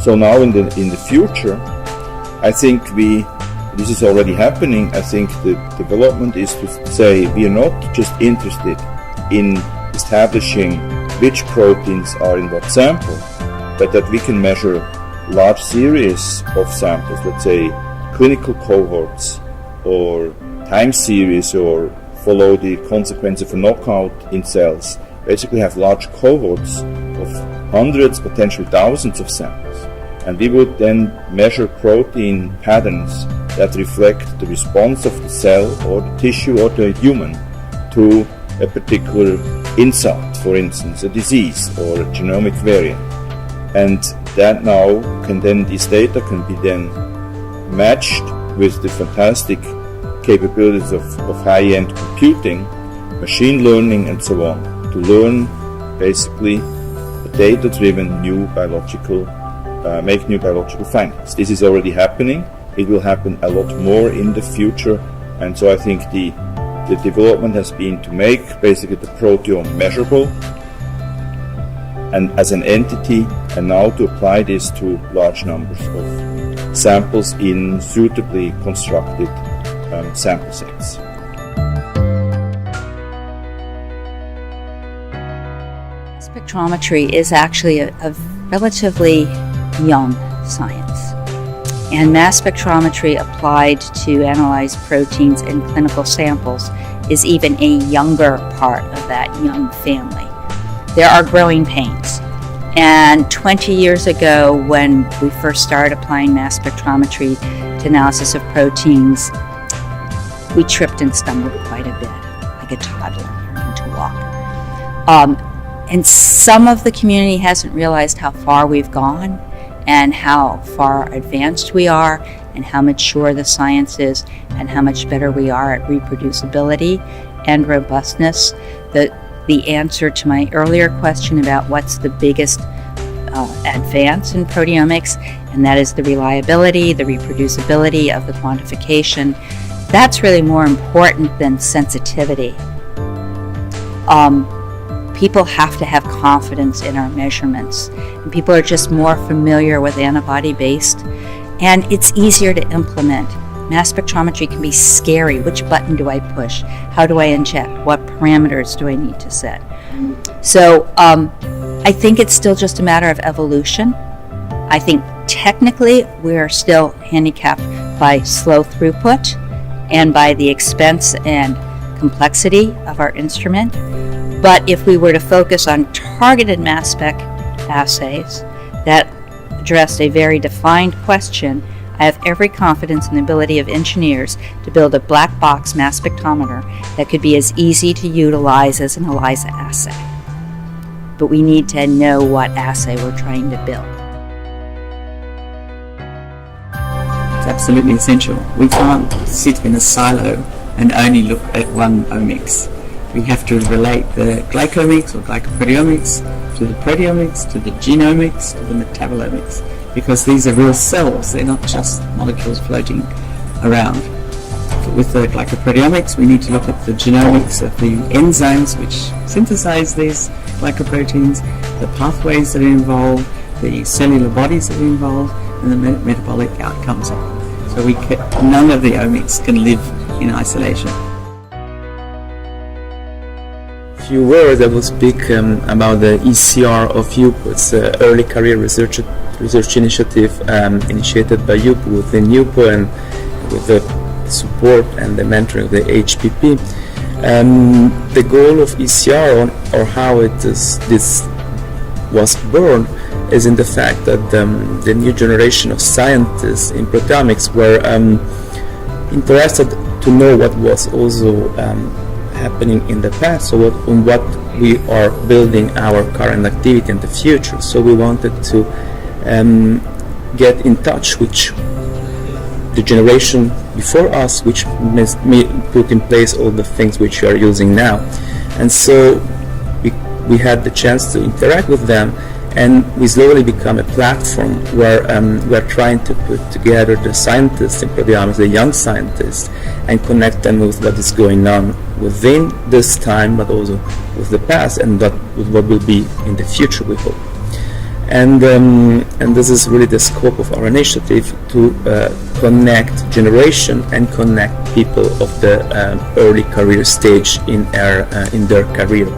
So now in the future, I think this is already happening. I think the development is to say we are not just interested in establishing which proteins are in what sample, but that we can measure large series of samples, let's say clinical cohorts or time series, or follow the consequence of a knockout in cells, basically have large cohorts of hundreds, potentially thousands of samples. And we would then measure protein patterns that reflect the response of the cell or the tissue or the human to a particular insult, for instance, a disease or a genomic variant. And that now these data can be then matched with the fantastic capabilities of high-end computing, machine learning, and so on, to learn basically a data-driven make new biological findings. This is already happening. It will happen a lot more in the future, and so I think the development has been to make basically the proteome measurable and as an entity, and now to apply this to large numbers of samples in suitably constructed sample sets. Spectrometry is actually a relatively young science, and mass spectrometry applied to analyze proteins in clinical samples is even a younger part of that young family. There are growing pains, and 20 years ago, when we first started applying mass spectrometry to analysis of proteins, we tripped and stumbled quite a bit, like a toddler learning to walk. And some of the community hasn't realized how far we've gone and how far advanced we are and how mature the science is and how much better we are at reproducibility and robustness. The answer to my earlier question about what's the biggest advance in proteomics, and that is the reliability, the reproducibility of the quantification. That's really more important than sensitivity. People have to have confidence in our measurements, and people are just more familiar with antibody-based, and it's easier to implement. Mass spectrometry can be scary. Which button do I push? How do I inject? What parameters do I need to set? So I think it's still just a matter of evolution. I think technically we're still handicapped by slow throughput and by the expense and complexity of our instrument. But if we were to focus on targeted mass spec assays that addressed a very defined question, I have every confidence in the ability of engineers to build a black box mass spectrometer that could be as easy to utilize as an ELISA assay. But we need to know what assay we're trying to build. It's absolutely essential. We can't sit in a silo and only look at one omics. We have to relate the glycomics or glycoproteomics to the proteomics, to the genomics, to the metabolomics, because these are real cells. They're not just molecules floating around. With the glycoproteomics, we need to look at the genomics of the enzymes which synthesize these glycoproteins, the pathways that are involved, the cellular bodies that are involved, and the metabolic outcomes of them. So none of the omics can live in isolation. A few words I will speak about the ECR of UPO. It's an early career research initiative initiated by UPO within UPO and with the support and the mentoring of the HPP. The goal of ECR, or how this was born, is in the fact that the new generation of scientists in proteomics were interested to know what was also happening in the past, so on what we are building our current activity in the future. So we wanted to get in touch with the generation before us, which put in place all the things which we are using now. And so we had the chance to interact with them, and we slowly become a platform where we're trying to put together the scientists in proteomics, the young scientists, and connect them with what is going on within this time, but also with the past, and with what will be in the future, we hope. And this is really the scope of our initiative, to connect generation and connect people of the early career stage in their career.